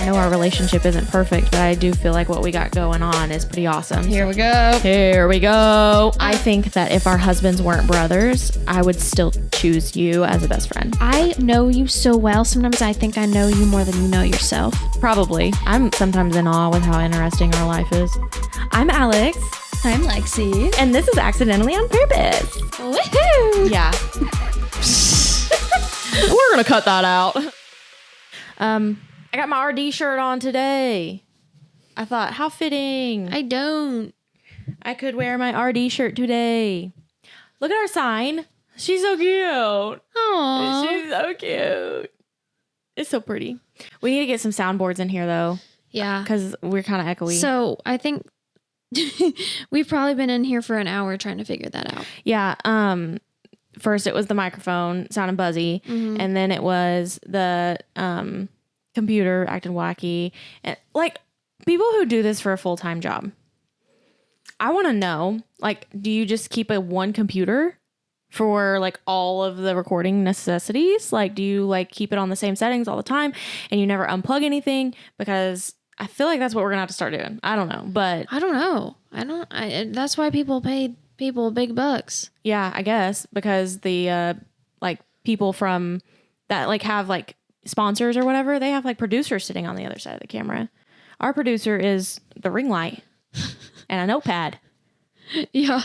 I know our relationship isn't perfect, but I do feel like what we got going on is pretty awesome. Here we go. Here we go. I think that if our husbands weren't brothers, I would still choose you as a best friend. I know you so well. Sometimes I think I know you more than you know yourself. Probably. I'm sometimes in awe with how interesting our life is. I'm Alex. I'm Lexi. And this is Accidentally on Purpose. Woohoo! Yeah. We're going to cut that out. I got my RD shirt on today. I thought, how fitting. I don't. I could wear my RD shirt today. Look at our sign. She's so cute. Aww. She's so cute. It's so pretty. We need to get some soundboards in here, though. Yeah. Because we're kind of echoey. So I think we've probably been in here for an hour trying to figure that out. Yeah. First, it was the microphone sounding buzzy. Mm-hmm. And then it was the computer acting wacky. And, like, people who do this for a full-time job, I want to know, like, do you just keep one computer for, like, all of the recording necessities? Like, do you, like, keep it on the same settings all the time and you never unplug anything? Because I feel like that's what we're going to have to start doing. I don't know, but... I don't know. That's why people pay people big bucks. Yeah, I guess, because the, like, people from that, like, have, like, sponsors or whatever, they have, like, producers sitting on the other side of the camera. Our producer is the ring light and a notepad. Yeah.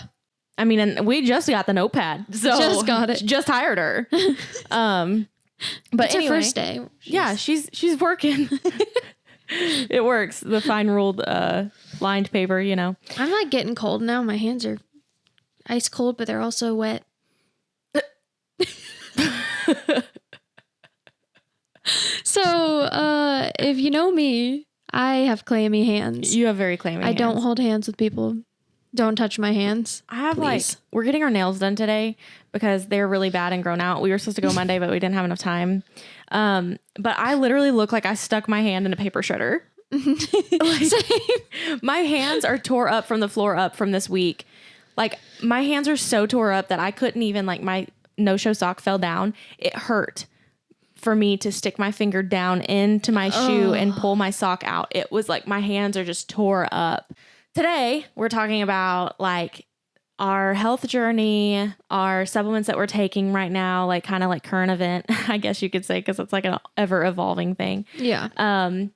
I mean, and we just got the notepad. So just got it. Just hired her. But it's anyway, her first day. She's working. It works. The fine ruled lined paper, you know. I'm like getting cold now. My hands are ice cold, but they're also wet. So, if you know me, I have clammy hands. You have very clammy hands. I don't hold hands with people. Don't touch my hands. I have please. Like, we're getting our nails done today because they're really bad and grown out. We were supposed to go Monday, but we didn't have enough time. But I literally look like I stuck my hand in a paper shredder. Like, my hands are tore up from the floor up from this week. Like, my hands are so tore up that I couldn't even, like, my no-show sock fell down. It hurt for me to stick my finger down into my shoe and pull my sock out. It was like my hands are just tore up. Today, we're talking about, like, our health journey, our supplements that we're taking right now, like, kind of like current event, I guess you could say, because it's like an ever-evolving thing. Yeah. And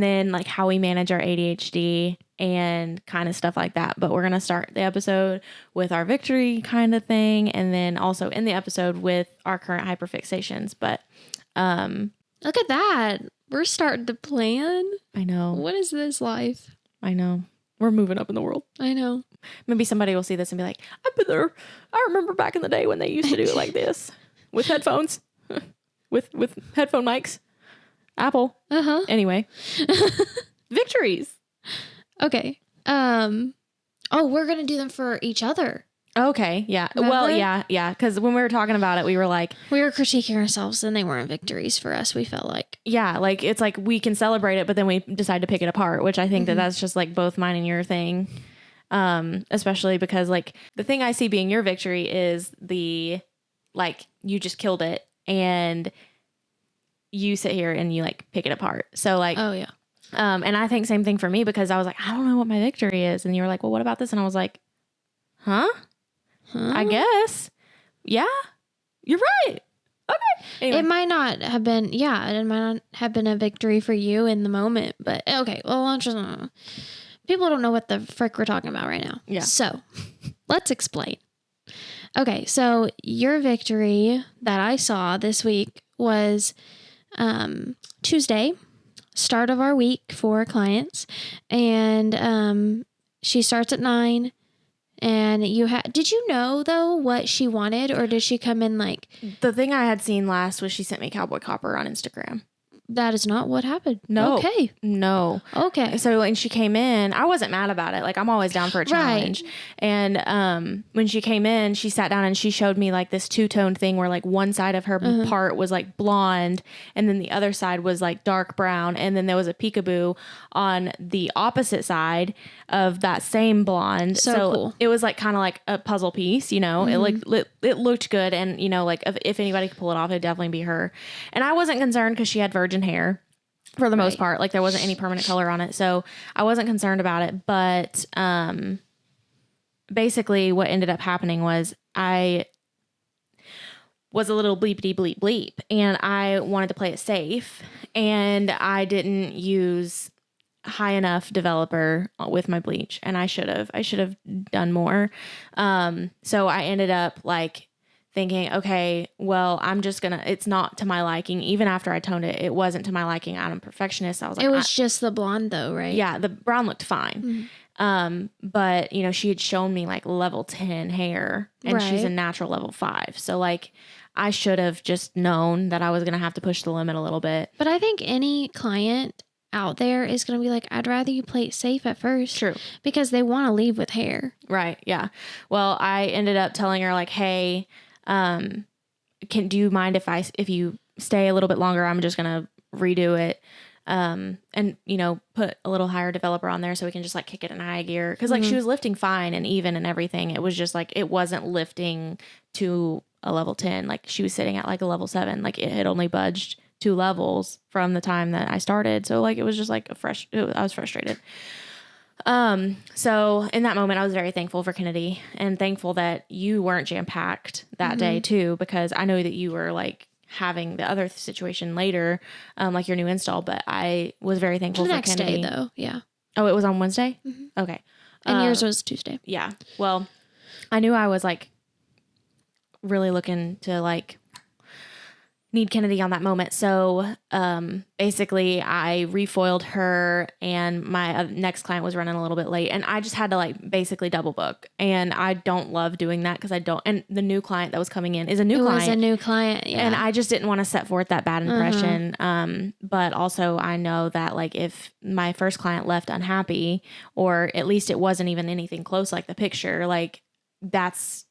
then, like, how we manage our ADHD and kind of stuff like that. But we're going to start the episode with our victory kind of thing, and then also in the episode with our current hyperfixations. But look at that. We're starting to plan. I know. What is this life? I know. We're moving up in the world. I know. Maybe somebody will see this and be like, I've been there. I remember back in the day when they used to do it like this with headphones, with headphone mics, Apple. Uh-huh. Anyway, victories. Okay. We're going to do them for each other. Okay. Yeah. Remember? Well, yeah. Because when we were talking about it, we were like, we were critiquing ourselves and they weren't victories for us. We felt like, yeah, like it's like we can celebrate it, but then we decide to pick it apart, which I think that's just like both mine and your thing. Especially because, like, the thing I see being your victory is the, like, you just killed it and you sit here and you, like, pick it apart. So, like, oh yeah. And I think same thing for me, because I was like, I don't know what my victory is. And you were like, well, what about this? And I was like, huh? I guess. Yeah, you're right. Okay. Anyway. It might not have been, it might not have been a victory for you in the moment, but okay. Well, people don't know what the frick we're talking about right now. Yeah. So let's explain. Okay. So your victory that I saw this week was, Tuesday, start of our week for clients. And, she starts at 9. And did you know though what she wanted, or did she come in like? The thing I had seen last was she sent me Cowboy Copper on Instagram. That is not what happened. No. Okay. No. Okay. So when she came in, I wasn't mad about it. Like, I'm always down for a challenge. Right. And when she came in, she sat down and she showed me like this two-tone thing where like one side of her part was like blonde and then the other side was like dark brown. And then there was a peekaboo on the opposite side of that same blonde. So cool. It was like kind of like a puzzle piece, you know. It looked good, and you know, like if anybody could pull it off, it'd definitely be her. And I wasn't concerned because she had virgin hair. for the most part. Like there wasn't any permanent color on it. So I wasn't concerned about it. But basically what ended up happening was I was a little bleepity bleep bleep and I wanted to play it safe and I didn't use high enough developer with my bleach and I should have done more. So I ended up like thinking, okay, well, it's not to my liking. Even after I toned it, it wasn't to my liking. I'm a perfectionist. I was like, it was just the blonde though, right? Yeah. The brown looked fine. But you know, she had shown me like level 10 hair and she's a natural level 5. So like I should have just known that I was going to have to push the limit a little bit. But I think any client out there is going to be like, I'd rather you play it safe at first. True. Because they want to leave with hair. Right. Yeah. Well, I ended up telling her like, hey, do you mind if you stay a little bit longer? I'm just going to redo it. And you know, put a little higher developer on there so we can just like kick it in high gear. Cause like she was lifting fine and even and everything. It was just like, it wasn't lifting to a level 10. Like she was sitting at like a level 7. Like it had only budged 2 levels from the time that I started. So like, it was just like I was frustrated. So in that moment I was very thankful for Kennedy and thankful that you weren't jam packed that day too, because I know that you were like having the other situation later, like your new install, but I was very thankful for Kennedy. The next day though. Yeah. Oh, it was on Wednesday? Okay. And yours was Tuesday. Yeah. Well, I knew I was like really looking to like need Kennedy on that moment. So basically I refoiled her and my next client was running a little bit late and I just had to like basically double book. And I don't love doing that because and the new client that was coming in is a new client. It was a new client. Yeah. And I just didn't want to set forth that bad impression. But also I know that like if my first client left unhappy, or at least it wasn't even anything close like the picture, like that's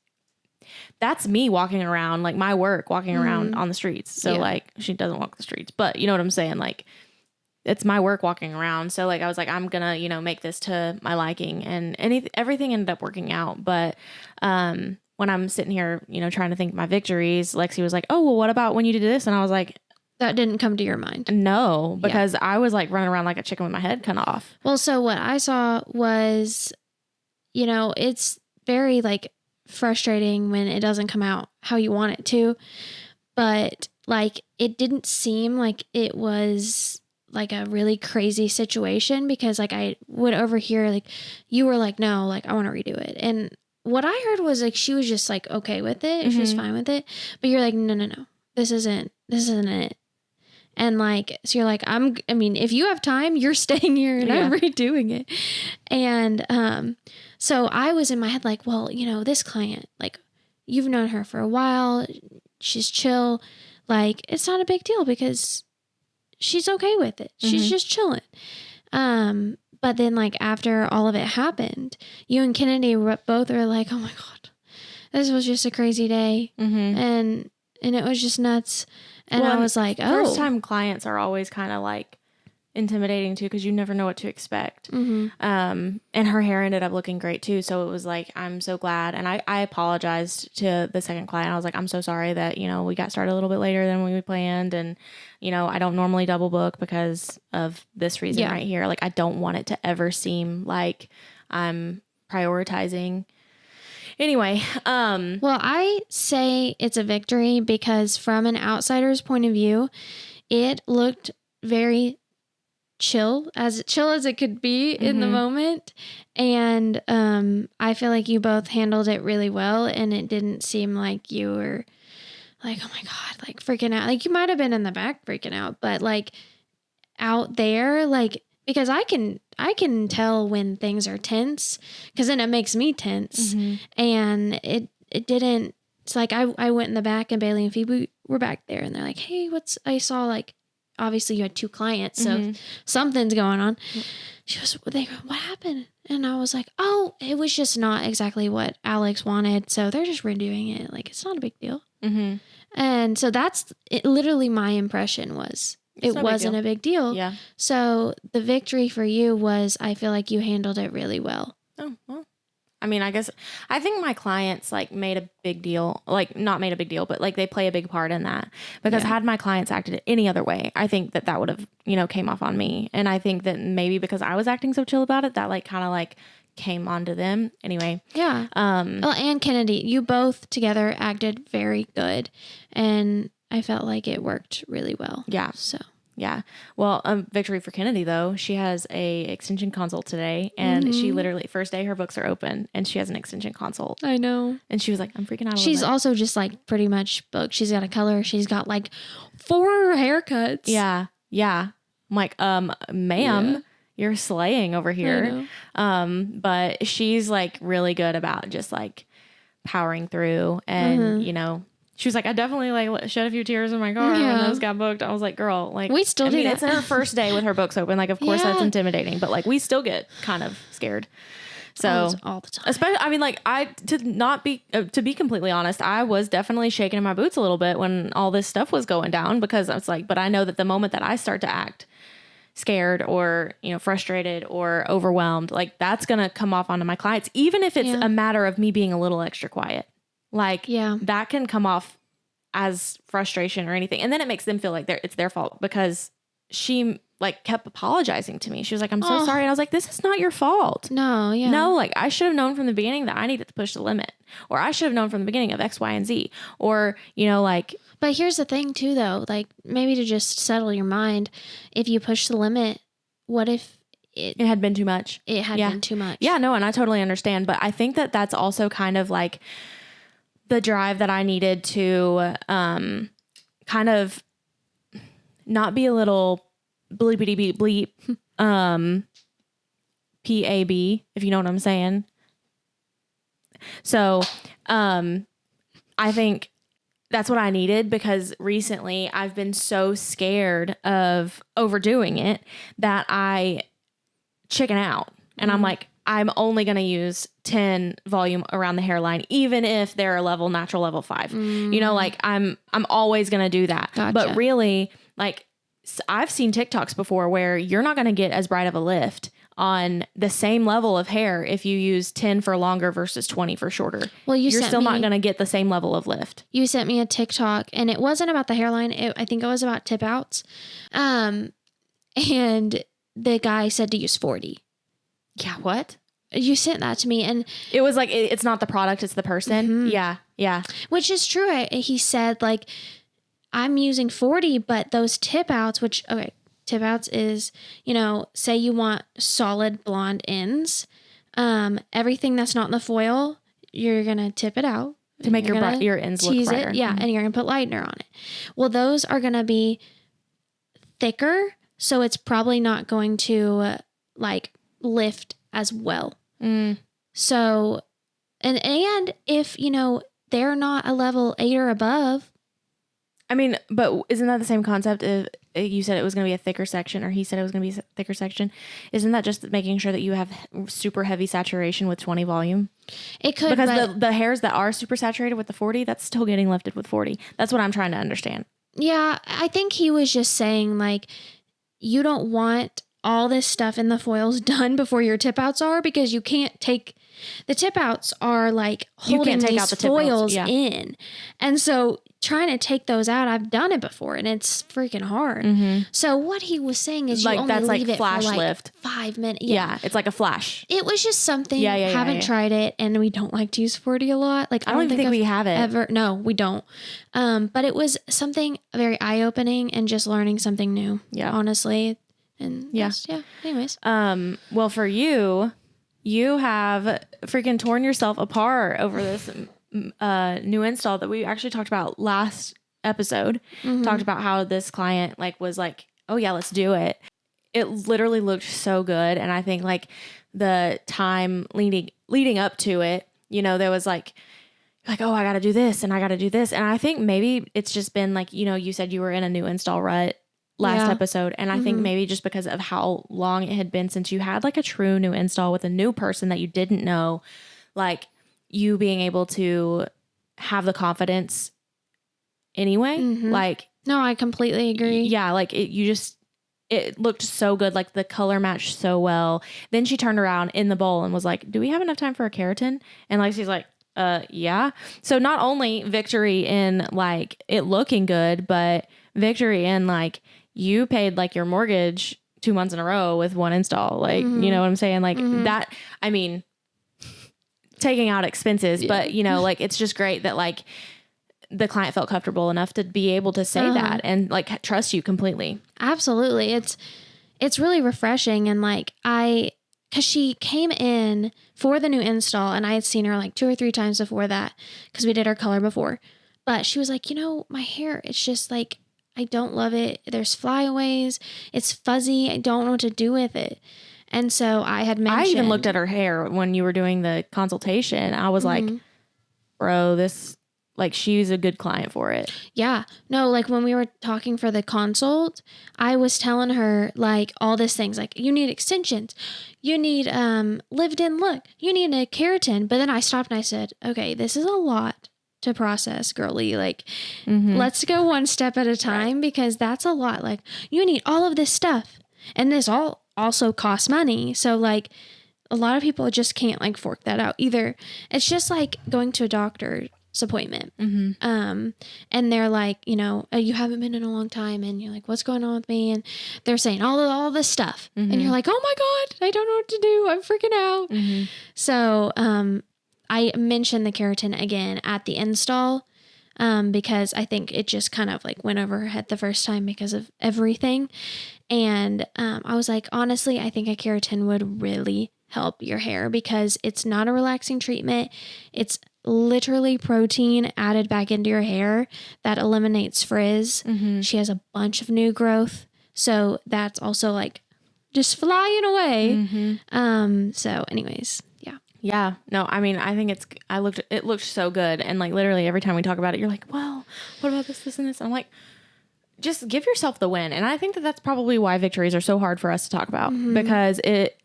me walking around, like my work walking around on the streets. So like she doesn't walk the streets, but you know what I'm saying? Like it's my work walking around. So like, I was like, I'm gonna, you know, make this to my liking and everything ended up working out. But, when I'm sitting here, you know, trying to think my victories, Lexi was like, oh, well, what about when you did this? And I was like, that didn't come to your mind. No, because I was like running around like a chicken with my head cut off. Well, so what I saw was, you know, it's very like frustrating when it doesn't come out how you want it to, but like it didn't seem like it was like a really crazy situation because like I would overhear like you were like, no, like I want to redo it. And what I heard was like she was just like okay with it. She was fine with it. But you're like, no. This isn't it. And like, so you're like, I mean, if you have time, you're staying here and I'm redoing it. And so I was in my head like, well, you know, this client, like you've known her for a while. She's chill. Like it's not a big deal because she's okay with it. She's just chilling. But then like after all of it happened, you and Kennedy both were like, oh my God, this was just a crazy day. And it was just nuts. And I was like, oh. First time clients are always kind of like intimidating too, because you never know what to expect. And her hair ended up looking great too. So it was like, I'm so glad. And I apologized to the second client. I was like, I'm so sorry that, you know, we got started a little bit later than we planned. And, you know, I don't normally double book because of this reason right here. Like, I don't want it to ever seem like I'm prioritizing. Anyway, well, I say it's a victory because from an outsider's point of view, it looked very chill as it could be in the moment. And I feel like you both handled it really well and it didn't seem like you were like, oh my God, like freaking out. Like you might have been in the back freaking out, but like out there, like, because I can tell when things are tense because then it makes me tense. And it didn't, it's like I went in the back and Bailey and Phoebe were back there and they're like, hey, I saw like, obviously you had 2 clients, so something's going on. She was, what happened? And I was like, oh, it was just not exactly what Alex wanted. So they're just redoing it. Like, it's not a big deal. And so that's it. Literally my impression was it wasn't a big deal. Yeah. So the victory for you was, I feel like you handled it really well. Oh, well, I mean, I think my clients like made a big deal, like not made a big deal, but like they play a big part in that, because had my clients acted any other way, I think that would have, came off on me. And I think that maybe because I was acting so chill about it, that like kind of like came onto them anyway. Yeah. Well, and Kennedy, you both together acted very good, and I felt like it worked really well. Yeah. So. Yeah. Well, victory for Kennedy though. She has a extension consult today, and she literally first day her books are open and she has an extension consult. I know. And she was like, I'm freaking out. She's also just like pretty much booked. She's got a color. She's got like 4 haircuts. Yeah. Yeah. I'm like, ma'am, you're slaying over here. But she's like really good about just like powering through, and she was like, I definitely like shed a few tears in my car when those got booked. I was like, girl, like we still do that. It's her first day with her books open. Like, of course that's intimidating, but like we still get kind of scared. So all the time. Especially, I mean, like to be completely honest, I was definitely shaking in my boots a little bit when all this stuff was going down, because I was like, but I know that the moment that I start to act scared or, frustrated or overwhelmed, like that's going to come off onto my clients, even if it's a matter of me being a little extra quiet. Like, that can come off as frustration or anything. And then it makes them feel like it's their fault, because she like kept apologizing to me. She was like, I'm so sorry. And I was like, this is not your fault. No, No, like I should have known from the beginning that I needed to push the limit, or I should have known from the beginning of X, Y, and Z, or, like. But here's the thing too, though, like maybe to just settle your mind, if you push the limit, what if it had been too much? It had been too much. Yeah, no, and I totally understand. But I think that that's also kind of like the drive that I needed to kind of not be a little bleepity bleep PAB, if you know what I'm saying. So I think that's what I needed, because recently I've been so scared of overdoing it that I chicken out. And I'm like, I'm only going to use 10 volume around the hairline, even if they're a natural level 5. Like I'm always going to do that. Gotcha. But really, like I've seen TikToks before where you're not going to get as bright of a lift on the same level of hair if you use 10 for longer versus 20 for shorter. Well, you're still not going to get the same level of lift. You sent me a TikTok, and it wasn't about the hairline. I think it was about tip outs. And the guy said to use 40. Yeah, what? You sent that to me, and it was like, it's not the product, it's the person. Yeah. Which is true. He said, like, I'm using 40, but those tip outs, tip outs is, say you want solid blonde ends. Everything that's not in the foil, you're going to tip it out. To make your ends look brighter. And you're going to put lightener on it. Well, those are going to be thicker, so it's probably not going to, lift as well. So, and if, they're not a level 8 or above. I mean, but isn't that the same concept if you said it was going to be a thicker section, or he said it was going to be a thicker section? Isn't that just making sure that you have super heavy saturation with 20 volume? It could, because the hairs that are super saturated with the 40, that's still getting lifted with 40. That's what I'm trying to understand. Yeah, I think he was just saying, like, you don't want all this stuff in the foils done before your tip outs are, because you can't take the tip outs are like holding these foils in. And so trying to take those out, I've done it before, and it's freaking hard. So what he was saying is, you only leave it flash for like lift. 5 minutes. Yeah, it's like a flash. It was just something. Haven't tried it, and we don't like to use 40 a lot. Like, I don't even think we have it. No, we don't. But it was something very eye-opening, and just learning something new. Yeah, honestly. And anyways. Well, for you have freaking torn yourself apart over this new install that we actually talked about last episode. Talked about how this client was like, oh yeah, let's do it. It literally looked so good. And I think the time leading up to it, there was like, oh, I got to do this and I got to do this. And I think maybe it's just been you said you were in a new install rut last episode. And I think maybe just because of how long it had been since you had a true new install with a new person that you didn't know, you being able to have the confidence anyway. No, I completely agree. Yeah. You just, it looked so good. Like the color matched so well. Then she turned around in the bowl and was like, do we have enough time for a keratin? And Lexi's like, yeah. So not only victory in like it looking good, but victory in like you paid like your mortgage 2 months in a row with one install. Like, you know what I'm saying? Like that, I mean, taking out expenses, but you know, like it's just great that like the client felt comfortable enough to be able to say that and like trust you completely. Absolutely. It's really refreshing. And like cause she came in for the new install and I had seen her like 2 or 3 times before that cause we did her color before, but she was like, you know, my hair, it's just like, I don't love it. There's flyaways. It's fuzzy. I don't know what to do with it. And so I had mentioned. I even looked at her hair when you were doing the consultation. I was like, bro, this, like, she's a good client for it. Yeah. No, like when we were talking for the consult, I was telling her like all these things, like you need extensions, you need lived in look, you need a keratin. But then I stopped and I said, okay, this is a lot to process, girly. Like, let's go one step at a time because that's a lot. Like you need all of this stuff and this all also costs money. So like a lot of people just can't like fork that out either. It's just like going to a doctor's appointment. And they're like, you know, you haven't been in a long time and you're like, what's going on with me? And they're saying all this stuff and you're like, oh my God, I don't know what to do. I'm freaking out. So, I mentioned the keratin again at the install, because I think it just kind of like went over her head the first time because of everything. And, I was like, honestly, I think a keratin would really help your hair because it's not a relaxing treatment. It's literally protein added back into your hair that eliminates frizz. She has a bunch of new growth. So that's also like just flying away. So anyways, yeah. Yeah. No, I mean, I think it looked so good. And like literally every time we talk about it, you're like, well, what about this, and this? And I'm like, just give yourself the win. And I think that that's probably why victories are so hard for us to talk about because it,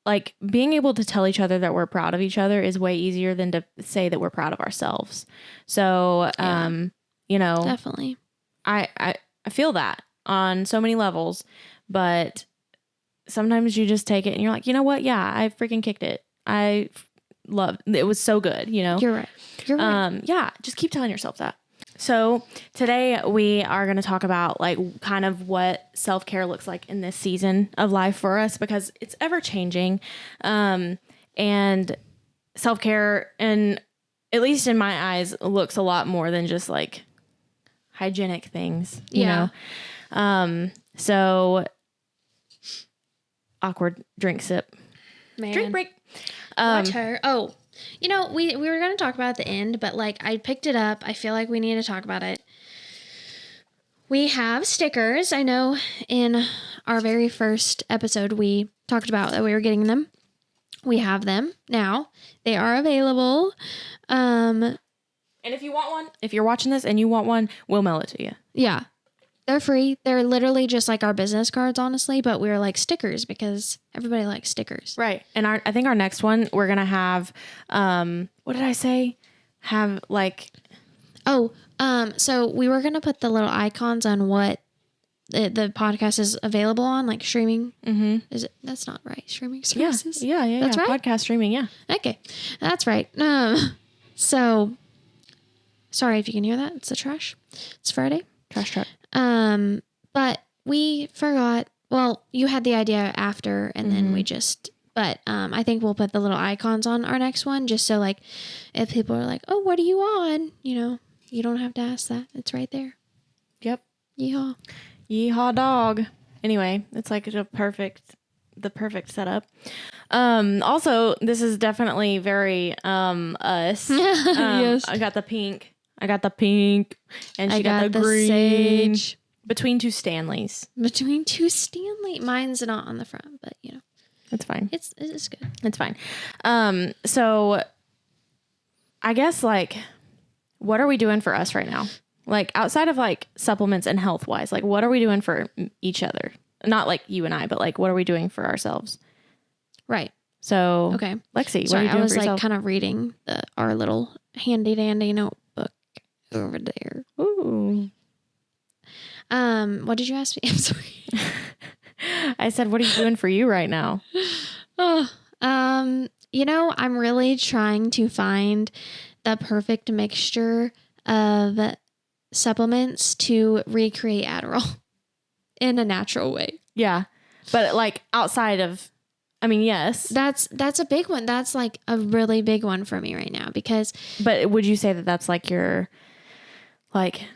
like being able to tell each other that we're proud of each other is way easier than to say that we're proud of ourselves. So, you know, Definitely. I feel that on so many levels, but sometimes you just take it and you're like, you know what? Yeah, I freaking kicked it. I loved it. Was so good, you know? You're right. Yeah, just keep telling yourself that. So today we are going to talk about like kind of what self-care looks like in this season of life for us because it's ever changing. And self-care, and at least in my eyes, looks a lot more than just like hygienic things, you know? So awkward drink sip. Man. Drink break. Watch her. Oh, you know, we were going to talk about it at the end, but like I picked it up. I feel like we need to talk about it. We have stickers. I know in our very first episode, we talked about that we were getting them. We have them now. They are available. And if you want one, if you're watching this and you want one, we'll mail it to you. Yeah. They're free. They're literally just like our business cards, honestly, but we're like stickers because everybody likes stickers. Right. And I think our next one, we're going to have, what did I say? Have like... So we were going to put the little icons on what the podcast is available on, like streaming. Is it? That's not right. Streaming services? Yeah. That's right? Podcast streaming, yeah. Okay. That's right. So, sorry if you can hear that. It's the trash. It's Friday. Trash truck. But we forgot. Well, you had the idea after, and then we just. But I think we'll put the little icons on our next one, just so like, if people are like, "Oh, what are you on?" You know, you don't have to ask that. It's right there. Yep. Yeehaw. Yeehaw, dog. Anyway, it's like the perfect setup. Also, this is definitely very us. Yes. I got the pink, and she got the green. Sage. Between two Stanleys. Between two Stanley. Mine's not on the front, but you know. It's fine. It's good. It's fine. So I guess like, what are we doing for us right now? Like outside of like supplements and health wise, like what are we doing for each other? Not like you and I, but like what are we doing for ourselves? Right. So okay, Lexi, sorry, what are you doing I was for like yourself? kind of reading our little handy dandy notebook over there. Ooh. What did you ask me? I'm sorry. I said, what are you doing for you right now? Oh, I'm really trying to find the perfect mixture of supplements to recreate Adderall in a natural way. Yeah. But like outside of, I mean, yes. That's a big one. That's like a really big one for me right now because. But would you say that that's like your like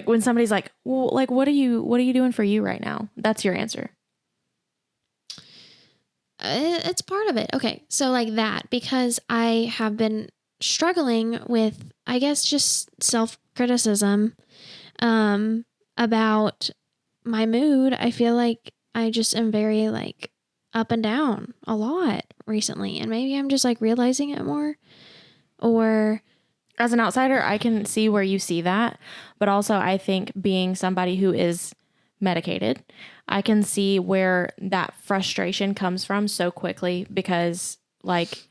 when somebody's like, well, like, what are you doing for you right now? That's your answer. It's part of it. Okay. So like that, because I have been struggling with, I guess, just self-criticism, about my mood. I feel like I just am very like up and down a lot recently. And maybe I'm just like realizing it more, or As an outsider, I can see where you see that. But also I think being somebody who is medicated, I can see where that frustration comes from so quickly because like,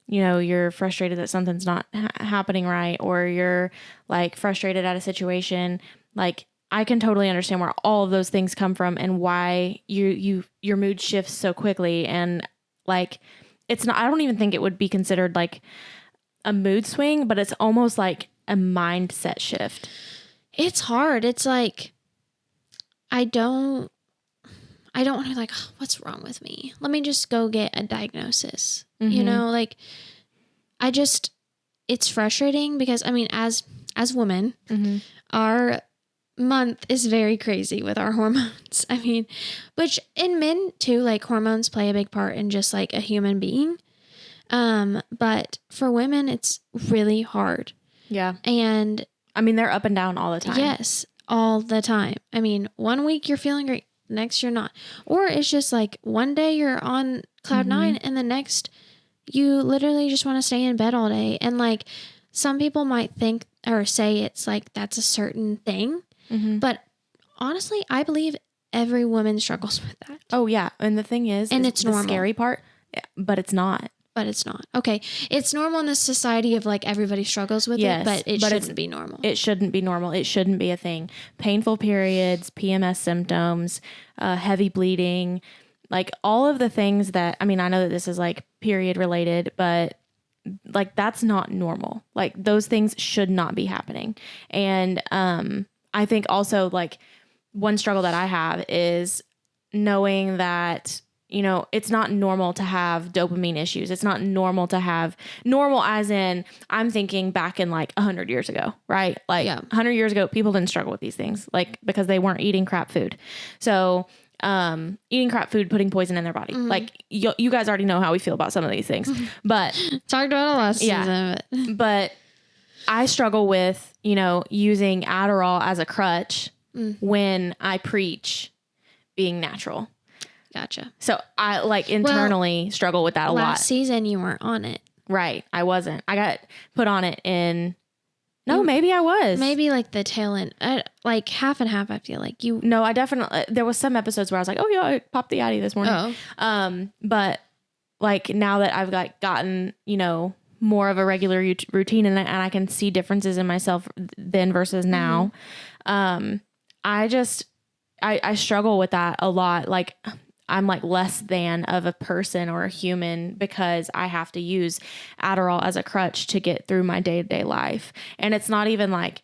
you're frustrated that something's not happening right, or you're like frustrated at a situation. Like I can totally understand where all of those things come from and why your mood shifts so quickly. And like, it's not, I don't even think it would be considered like a mood swing, but it's almost like a mindset shift. it's hard. It's like, I don't want to like, oh, what's wrong with me? Let me just go get a diagnosis. Like it's frustrating because I mean, as women, our month is very crazy with our hormones. I mean, which in men too, like hormones play a big part in just like a human being. But for women, it's really hard. Yeah. And I mean, they're up and down all the time. yes, all the time. I mean, one week you're feeling great, next you're not. Or it's just like one day you're on cloud nine and the next you literally just want to stay in bed all day. And like some people might think or say it's like that's a certain thing. But honestly, I believe every woman struggles with that. Oh, yeah. And the thing is it's the normal. scary part, but it's not. But it's not. Okay. It's normal in this society of like everybody struggles with it, but it shouldn't be normal. It shouldn't be normal. It shouldn't be a thing. Painful periods, PMS symptoms, heavy bleeding, like all of the things that, I mean, I know that this is like period related, but like that's not normal. Like those things should not be happening. And I think also like one struggle that I have is knowing that it's not normal to have dopamine issues. It's not normal to have normal as in I'm thinking back in like 100 years ago, right? Like 100 years ago, people didn't struggle with these things like because they weren't eating crap food. So eating crap food, putting poison in their body. Like you guys already know how we feel about some of these things, but talked about it last season. But I struggle with, using Adderall as a crutch when I preach being natural. Gotcha. So I like internally struggle with that a lot. Last season you weren't on it. Right. I wasn't. I got put on it in, maybe I was. Maybe like the tail end, like half and half, I feel like you. No, I definitely, there was some episodes where I was like, oh yeah, I popped the Addy this morning. Oh. But like now that I've gotten, more of a regular routine and I can see differences in myself then versus now. I struggle with that a lot. Like I'm like less than of a person or a human because I have to use Adderall as a crutch to get through my day-to-day life. And it's not even like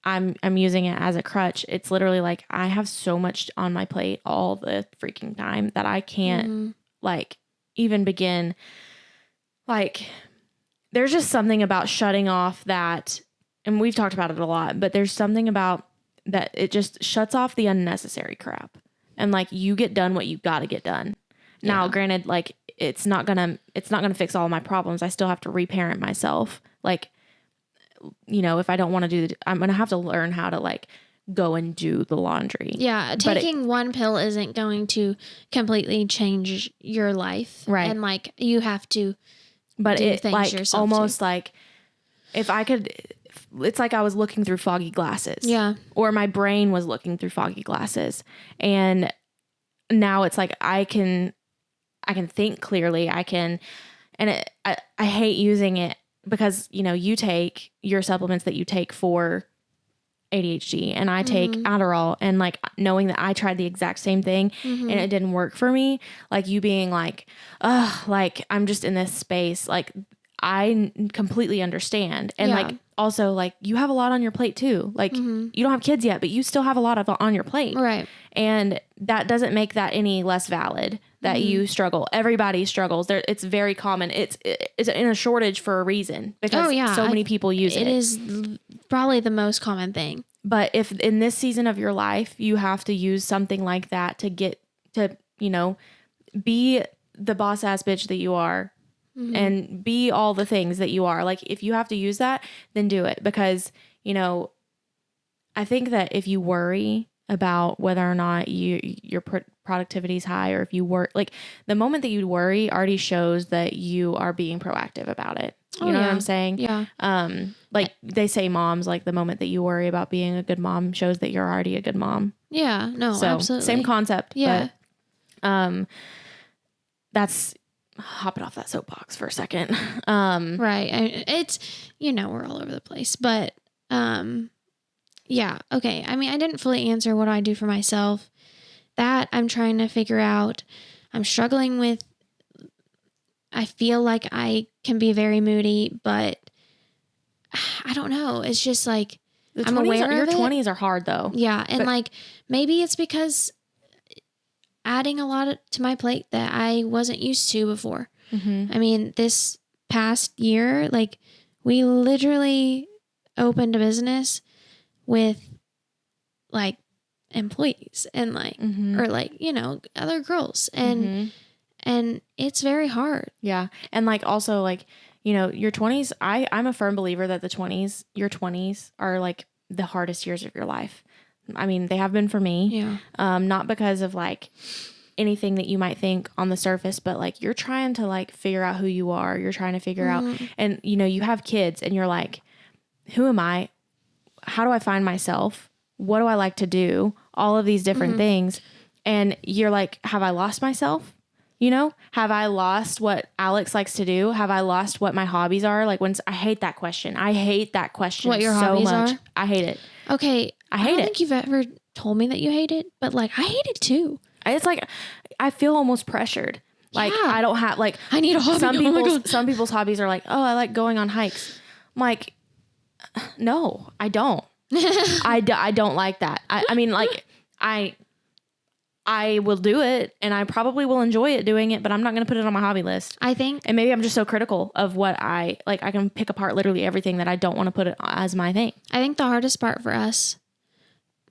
I'm using it as a crutch. It's literally like I have so much on my plate all the freaking time that I can't like even begin. Like there's just something about shutting off that, and we've talked about it a lot, but there's something about that it just shuts off the unnecessary crap. And like you get done what you got to get done. Now, granted, like it's not gonna fix all of my problems. I still have to reparent myself. Like, if I don't want to I'm gonna have to learn how to like go and do the laundry. Yeah, taking one pill isn't going to completely change your life, right? And like you have to. But it like almost like if I could. It's like I was looking through foggy glasses. Yeah. Or my brain was looking through foggy glasses. And now it's like I can think clearly. I hate using it because, you take your supplements that you take for ADHD and I take Adderall, and like knowing that I tried the exact same thing and it didn't work for me, like you being like, like I'm just in this space, like I completely understand. And like also like you have a lot on your plate too. Like you don't have kids yet, but you still have a lot of on your plate. Right. And that doesn't make that any less valid that you struggle. Everybody struggles. There, it's very common. It's in a shortage for a reason because so many people use it. It is probably the most common thing. But if in this season of your life, you have to use something like that to get to, you know, be the boss ass bitch that you are and be all the things that you are. Like if you have to use that, then do it. Because, you know, I think that if you worry about whether or not your productivity is high, or if you work, like the moment that you worry already shows that you are being proactive about it. You know what I'm saying? Yeah. Like they say moms, like the moment that you worry about being a good mom shows that you're already a good mom. Yeah. No, so, absolutely. Same concept. Yeah. But, that's hopping off that soapbox for a second. Right. It's, you know, we're all over the place, but, yeah. Okay. I mean, I didn't fully answer what I do for myself. That I'm trying to figure out. I'm struggling with, I feel like I can be very moody, but I don't know. It's just like, I'm aware of it. Your 20s are hard though. Yeah. And like, maybe it's because adding a lot to my plate that I wasn't used to before. I mean, this past year, like we literally opened a business with like employees and like, or like, you know, other girls and it's very hard. Yeah. And like, also like, you know, your 20s, I'm a firm believer that your 20s are like the hardest years of your life. I mean, they have been for me. Yeah. Not because of like anything that you might think on the surface, but like you're trying to like figure out who you are. You're trying to figure out, and you know, you have kids and you're like, who am I? How do I find myself? What do I like to do? All of these different things. And you're like, have I lost myself? You know, have I lost what Alex likes to do? Have I lost what my hobbies are? Like I hate that question. I hate that question. What your so hobbies much. are? I hate it. Okay. I hate don't it. think you've ever told me that you hate it, but like I hate it too. It's like, I feel almost pressured. Like I don't have like, I need a hobby. Some people's hobbies are like, oh, I like going on hikes. I'm like, no, I don't. I don't like that. I mean, like I will do it and I probably will enjoy it doing it, but I'm not going to put it on my hobby list. I think. And maybe I'm just so critical of what I can pick apart literally everything that I don't want to put it as my thing. I think the hardest part for us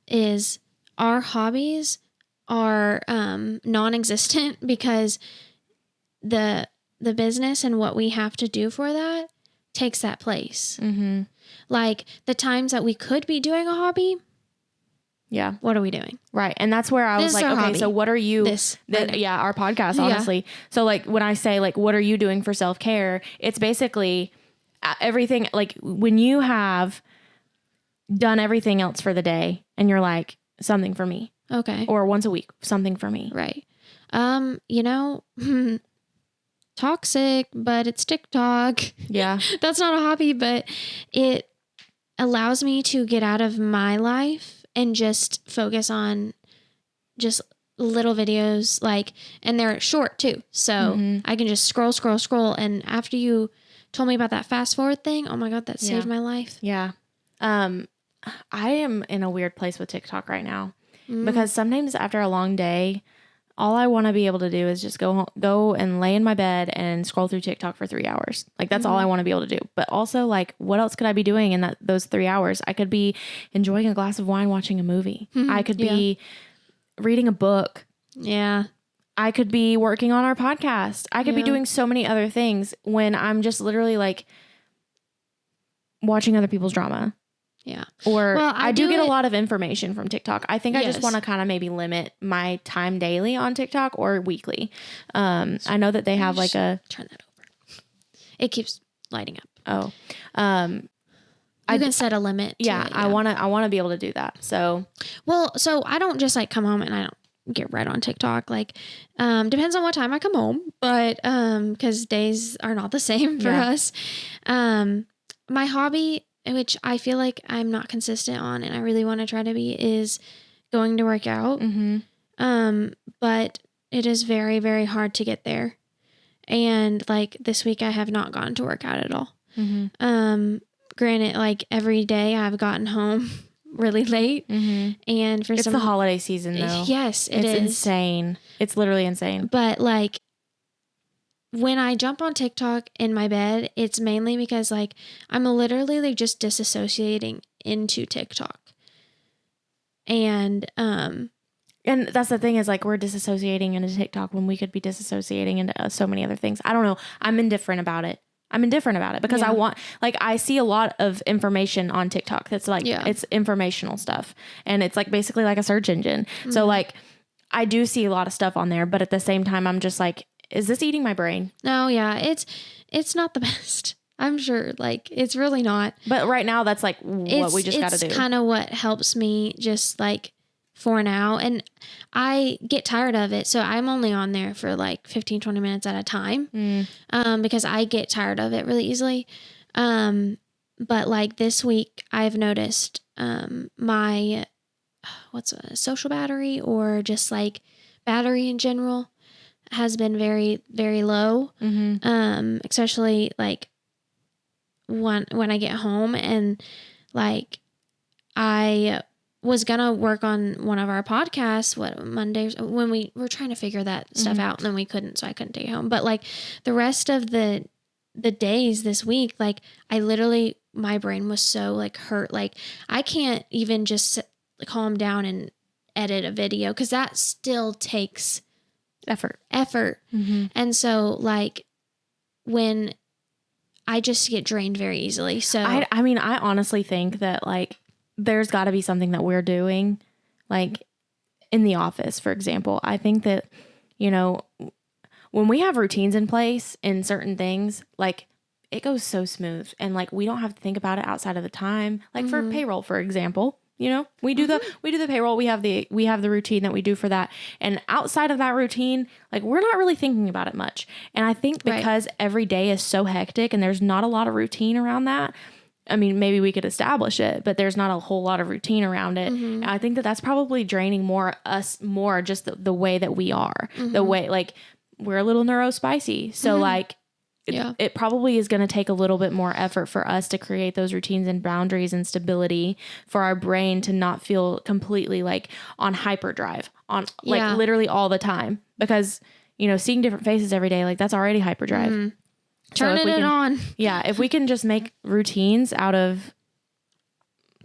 is our hobbies are non-existent because the business and what we have to do for that takes that place. Like the times that we could be doing a hobby. Yeah. What are we doing? Right. And that's where I was like, okay, hobby. So what are you, our podcast, honestly. Yeah. So like when I say like, what are you doing for self-care? It's basically everything. Like when you have done everything else for the day and you're like, something for me. Okay. Or once a week, something for me. Right. You know, toxic, but it's TikTok. Yeah. That's not a hobby, but it allows me to get out of my life and just focus on just little videos, like, and they're short too. So I can just scroll. And after you told me about that fast forward thing, oh my God, that saved my life. Yeah. I am in a weird place with TikTok right now because sometimes after a long day, all I want to be able to do is just go and lay in my bed and scroll through TikTok for 3 hours. Like that's all I want to be able to do. But also like, what else could I be doing in those 3 hours? I could be enjoying a glass of wine, watching a movie. I could be reading a book. Yeah. I could be working on our podcast. I could be doing so many other things when I'm just literally like watching other people's drama. Yeah. Or I do get a lot of information from TikTok. I think I just want to kind of maybe limit my time daily on TikTok or weekly. I know that they have like turn that over. It keeps lighting up. Oh. You can set a limit. Yeah. I want to be able to do that. So I don't just like come home and I don't get right on TikTok. Like, depends on what time I come home, but, cause days are not the same for us. My hobby which I feel like I'm not consistent on, and I really want to try to be, is going to work out. But it is very, very hard to get there. And like this week I have not gone to work out at all. Granted, like every day I've gotten home really late, and for it's the holiday season though. Yes, it's insane. It's literally insane. But like when I jump on TikTok in my bed, it's mainly because like I'm literally like just disassociating into TikTok. And that's the thing is like we're disassociating into TikTok when we could be disassociating into so many other things. I don't know. I'm indifferent about it because I want, like, I see a lot of information on TikTok that's like, it's informational stuff, and it's like basically like a search engine. So like I do see a lot of stuff on there, but at the same time, I'm just like, is this eating my brain? No, yeah, it's not the best. I'm sure, like, it's really not. But right now, that's like what we just got to do. It's kind of what helps me just like for now. And I get tired of it. So I'm only on there for like 15, 20 minutes at a time because I get tired of it really easily. But like this week, I've noticed my, what's a social battery, or just like battery in general, has been very, very low. Especially like when I get home, and like I was gonna work on one of our podcasts Mondays when we were trying to figure that stuff out, and then we couldn't, so I couldn't take it home. But like the rest of the days this week, like I literally, my brain was so like hurt, like I can't even just calm down and edit a video, because that still takes effort. And so like when I just get drained very easily. So I mean, I honestly think that like there's got to be something that we're doing, like in the office, for example. I think that, you know, when we have routines in place in certain things, like it goes so smooth, and like we don't have to think about it outside of the time. Like for payroll, for example, you know, we do the payroll. We have the routine that we do for that. And outside of that routine, like we're not really thinking about it much. And I think because every day is so hectic and there's not a lot of routine around that. I mean, maybe we could establish it, but there's not a whole lot of routine around it. And I think that that's probably draining us more just the way that we are, the way, like we're a little neurospicy. So like, it probably is going to take a little bit more effort for us to create those routines and boundaries and stability for our brain to not feel completely like on hyperdrive on like literally all the time, because, you know, seeing different faces every day, like that's already hyperdrive. Turning it on. Yeah. If we can just make routines out of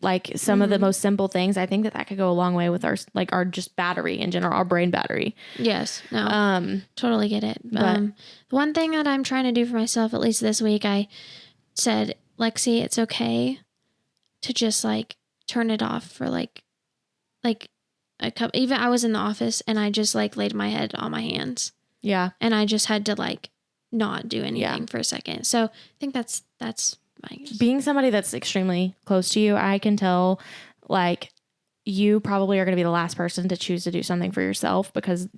like some of the most simple things, I think that could go a long way with our just battery in general, our brain battery. Yes. No. Totally get it. But one thing that I'm trying to do for myself, at least this week, I said, Lexi, it's okay to just like turn it off for like a couple. Even I was in the office and I just like laid my head on my hands. Yeah. And I just had to like not do anything for a second. So I think that's being somebody that's extremely close to you. I can tell like you probably are going to be the last person to choose to do something for yourself, because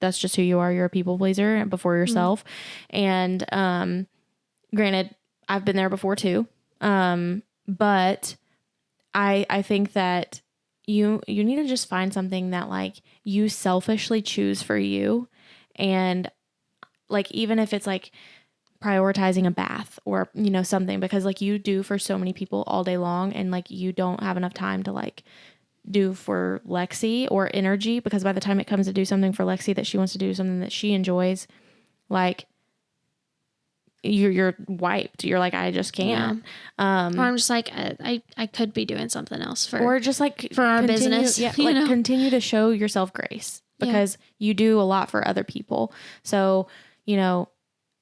that's just who you are. You're a people pleaser before yourself. And, granted, I've been there before too. But I think that you need to just find something that like you selfishly choose for you. And like, even if it's like prioritizing a bath or, you know, something, because like you do for so many people all day long, and like you don't have enough time to like do for Lexi or energy, because by the time it comes to do something for Lexi that she wants to do, something that she enjoys, like you're wiped. You're like, I just can't. Or I'm just like, I could be doing something else or just like for our business. Yeah, like continue to show yourself grace, because you do a lot for other people. So, you know,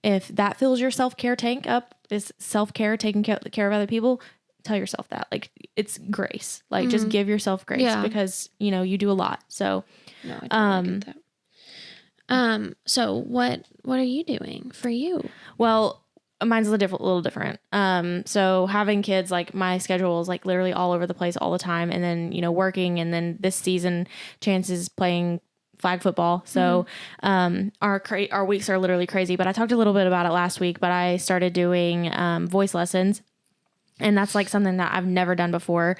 if that fills your self-care tank up, is self-care, taking care of other people, tell yourself that. Like, it's grace. Like, just give yourself grace, because, you know, you do a lot. So, no, I totally get that. So what are you doing for you? Well, mine's a little different. So having kids, like my schedule is like literally all over the place all the time. And then, you know, working, and then this season Chance's playing flag football. So, our weeks are literally crazy, but I talked a little bit about it last week, but I started doing, voice lessons. And that's like something that I've never done before.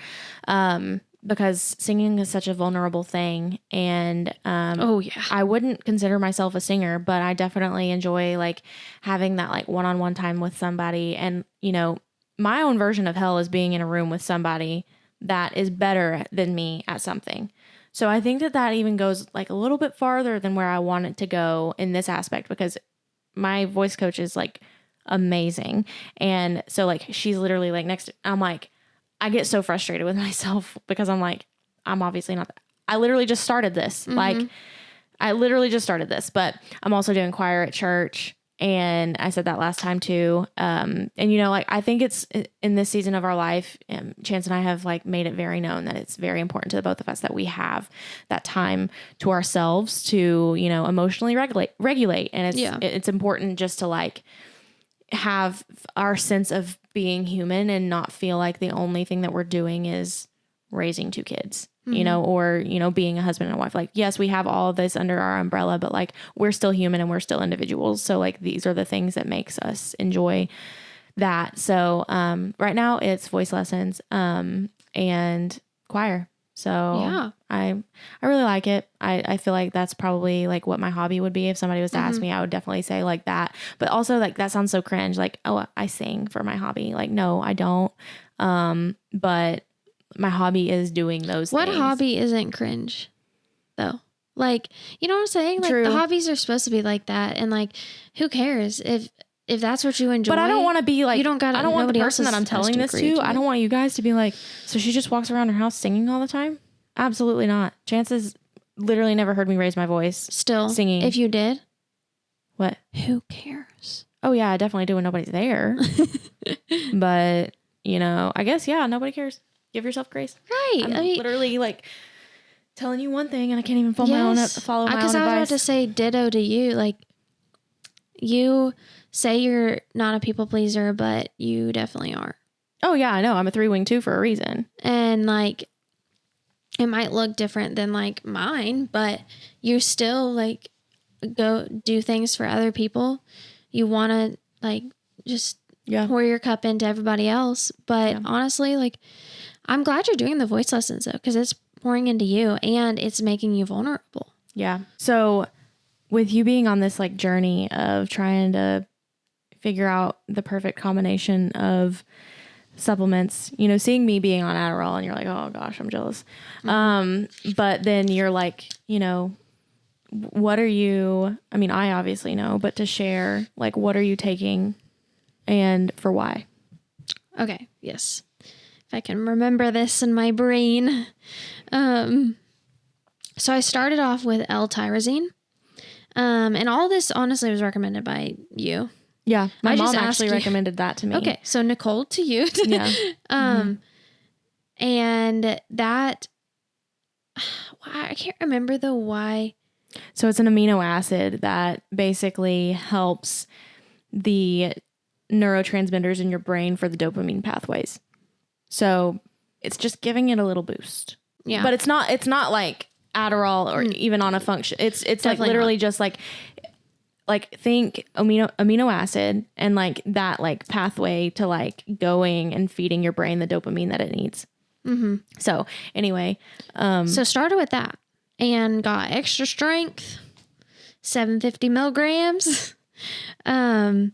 Because singing is such a vulnerable thing. And, Oh yeah. I wouldn't consider myself a singer, but I definitely enjoy like having that like one-on-one time with somebody. And, you know, my own version of hell is being in a room with somebody that is better than me at something. So I think that that even goes like a little bit farther than where I want it to go in this aspect, because my voice coach is like amazing. And so like, she's literally like next to, I'm like, I get so frustrated with myself because I'm like, I'm obviously not, I literally just started this. Like I literally just started this, but I'm also doing choir at church. And I said that last time too. And you know, like, I think it's in this season of our life, Chance and I have like made it very known that it's very important to the both of us that we have that time to ourselves to, you know, emotionally regulate. And it's important just to like have our sense of being human and not feel like the only thing that we're doing is raising two kids, you know, or, you know, being a husband and a wife. Like, yes, we have all of this under our umbrella, but like, we're still human and we're still individuals. So like, these are the things that makes us enjoy that. So, right now it's voice lessons, and choir. So Yeah. I really like it. I feel like that's probably like what my hobby would be. If somebody was to ask me, I would definitely say like that. But also like, that sounds so cringe. Like, oh, I sing for my hobby. Like, no, I don't. But my hobby is doing those What things. hobby isn't cringe though? Like, you know what I'm saying? Like, True. the hobbies are supposed to be like that. And like, who cares if that's what you enjoy? But I don't want to be like, you don't got I don't want the nobody person else that I'm telling this agree to. I don't want you guys to be like, so she just walks around her house singing all the time. Absolutely not. Chances literally never heard me raise my voice still singing. If you did, What? who cares? Oh yeah, I definitely do when nobody's there. But you know, I guess, yeah, nobody cares. Give yourself grace. Right. I'm I mean, literally like telling you one thing and I can't even follow my own because advice. I was about to say ditto to you. Like, you say you're not a people pleaser, but you definitely are. Oh yeah, I know. I'm a 3-wing 2 for a reason. And like, it might look different than like mine, but you still like go do things for other people. You want to like just pour your cup into everybody else. But honestly, like, I'm glad you're doing the voice lessons though, because it's pouring into you and it's making you vulnerable. Yeah. So with you being on this like journey of trying to figure out the perfect combination of supplements, you know, seeing me being on Adderall and you're like, oh gosh, I'm jealous. But then you're like, you know, what are you, I mean, I obviously know, but to share, like, what are you taking and for why? Okay. Yes. If I can remember this in my brain. So I started off with L-tyrosine. And all this honestly was recommended by you. Yeah. My I mom just actually recommended that to me. Okay. So Nicole to you. Yeah. And that, I can't remember the why. So it's an amino acid that basically helps the neurotransmitters in your brain for the dopamine pathways. So it's just giving it a little boost. Yeah. But it's not like Adderall or even on a function. It's like literally just like think amino acid and like that like pathway to like going and feeding your brain the dopamine that it needs. So anyway, so started with that and got extra strength, 750 milligrams. And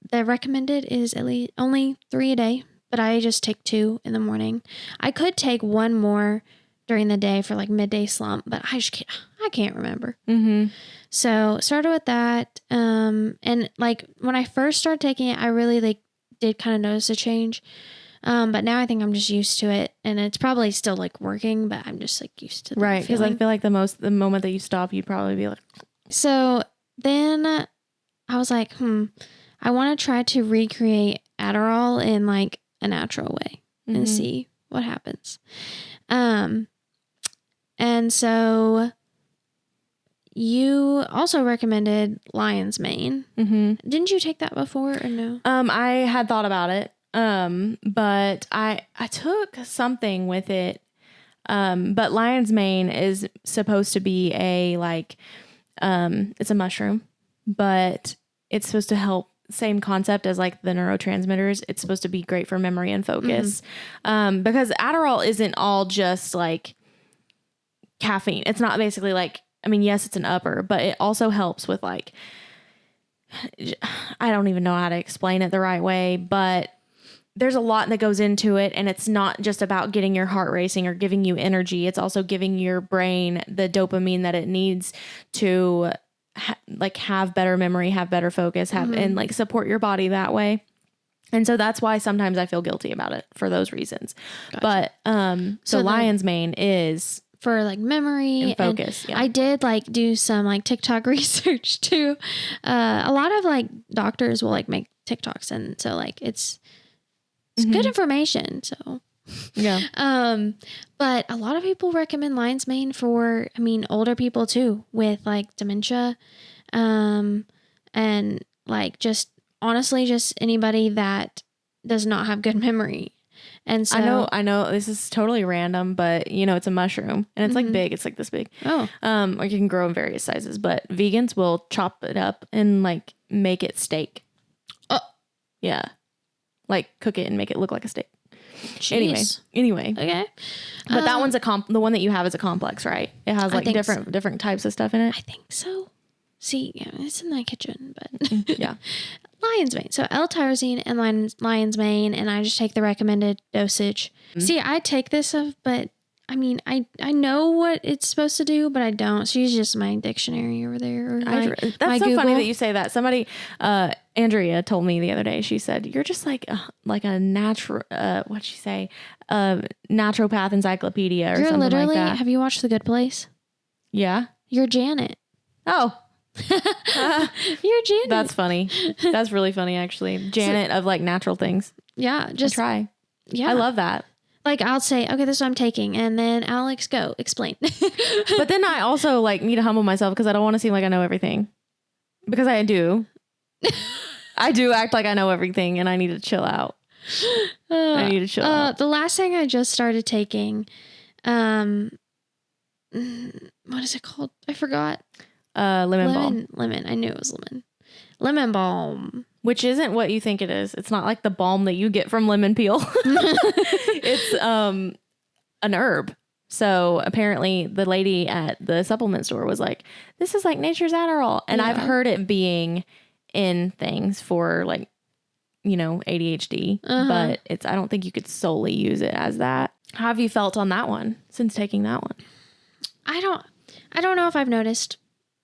the recommended is at least only 3 a day, but I just take 2 in the morning. I could take 1 more during the day for like midday slump, but I can't remember. So started with that. And like when I first started taking it, I really like did kind of notice a change. But now I think I'm just used to it, and it's probably still like working, but I'm just like used to the right. Cause I feel like the moment that you stop, you'd probably be like, so then I was like, I want to try to recreate Adderall in like a natural way and see what happens. And so you also recommended lion's mane. Didn't you take that before or no? I had thought about it. But I took something with it. But lion's mane is supposed to be a like, it's a mushroom, but it's supposed to help same concept as like the neurotransmitters. It's supposed to be great for memory and focus. Because Adderall isn't all just like caffeine. It's not basically like, I mean, yes, it's an upper, but it also helps with like, I don't even know how to explain it the right way, but there's a lot that goes into it, and it's not just about getting your heart racing or giving you energy. It's also giving your brain the dopamine that it needs to like have better memory, have better focus, and like support your body that way. And so that's why sometimes I feel guilty about it for those reasons. Gotcha. But so lion's mane is for like memory and focus. And I did like do some like TikTok research too. A lot of like doctors will like make TikToks, and so like it's good information. So yeah. But a lot of people recommend lion's mane for, I mean, older people too, with like dementia, and like just honestly, just anybody that does not have good memory. And so I know this is totally random, but you know, it's a mushroom and it's like big. It's like this big. Oh. Or you can grow in various sizes, but vegans will chop it up and like make it steak. Oh. Yeah. Like cook it and make it look like a steak. Jeez. Anyway. Okay. But that one's the one that you have is a complex, right? It has like different types of stuff in it. I think so. See, yeah, it's in my kitchen, but yeah. Lion's mane. So L-tyrosine and lion's mane, and I just take the recommended dosage. See, I take this stuff, but I mean, I know what it's supposed to do, but I don't. So use just my dictionary over there. Or that's my so Google. funny that you say that. Somebody, Andrea told me the other day, she said, you're just like a natural, what'd she say? Naturopath encyclopedia or something like that. Have you watched The Good Place? Yeah. You're Janet. Oh. You're Janet. That's funny. That's really funny, actually. Janet of like natural things. Yeah. Just try. Yeah. I love that. Like I'll say, okay, this is what I'm taking. And then Alex, go explain. But then I also like need to humble myself because I don't want to seem like I know everything, because I do. I do act like I know everything, and I need to chill out. I need to chill out. The last thing I just started taking, what is it called? I forgot. Lemon balm. Lemon. I knew it was lemon. Lemon balm. Which isn't what you think it is. It's not like the balm that you get from lemon peel. It's an herb. So apparently the lady at the supplement store was like, this is like nature's Adderall. And I've heard it being in things for like, you know, ADHD, but I don't think you could solely use it as that. How have you felt on that one since taking that one? I don't know if I've noticed,